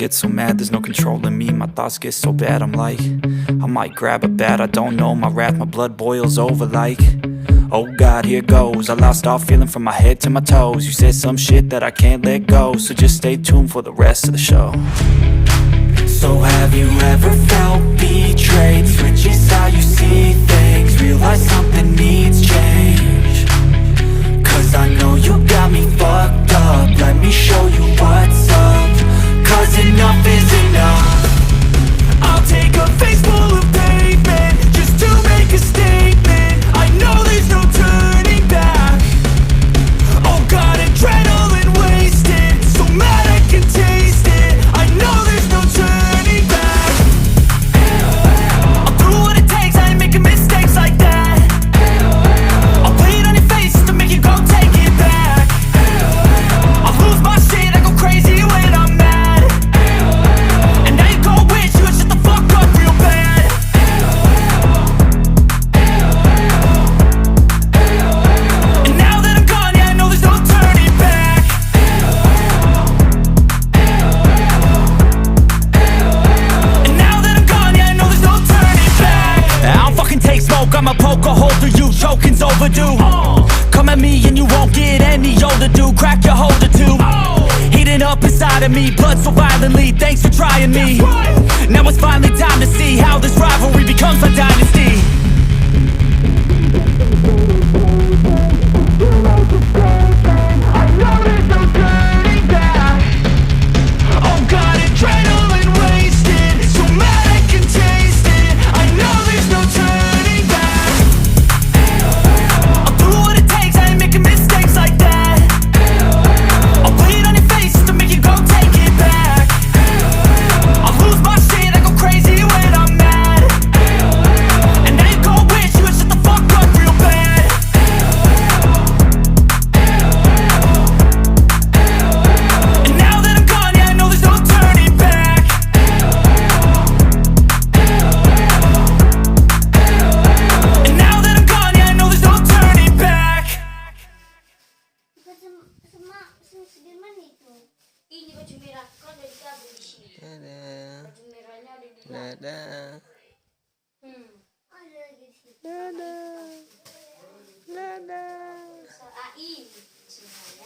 get so mad, there's no controlling me. My thoughts get so bad, I'm like, I might grab a bat, I don't know. My wrath, my blood boils over like, oh God, here goes. I lost all feeling from my head to my toes. You said some shit that I can't let go, so just stay tuned for the rest of the show. So have you ever felt betrayed? Switches how you see things, realize something needs change. Cause I know you got me fucked up, let me show you what's up. Cause enough is enough. I'll take a face full of pavement just to make a statement. I know there's no turning back. Oh God, adrenaline wasted, so mad I can taste it. I know there's no turning back. I'll do what it takes, I ain't making mistakes like that. I'll play it on your face just to make you go take it back. I'll lose my shit, I go crazy when I'm mad. And now you gon' wish you would shut the fuck up real bad. And now that I'm gone, yeah, I know there's no turning back. And now that I'm gone, yeah, I know there's no turning back. I don't fucking take smoke, I'ma poke a hole through you, choking's overdue. Come at me and you won't get any older, dude. Crack your holder too. Heating up inside of me, blood so violently. Thanks for trying me. Now it's finally time to see how this rivalry becomes a dynasty. I know there's no turning back. Oh God, adrenaline wasted, so mad I can taste it. I know there's no turning back. I'll do what it takes, I ain't making mistakes like that. I'll play it on your face just to make you go take it back. I'll lose my shit, I go crazy when I'm mad. And now you gon' wish you would shut the fuck up real bad. And now that I'm gone, yeah, I know there's no turning back. And now that I'm gone, yeah, I know there's no turning back. Sudirman itu. Ini baju merah kan dari kabel di sini. Dadah. Baju merahnya ada di belakang. Dadah. Ada lagi di situ. Dadah. Dadah. AI. Sebenarnya.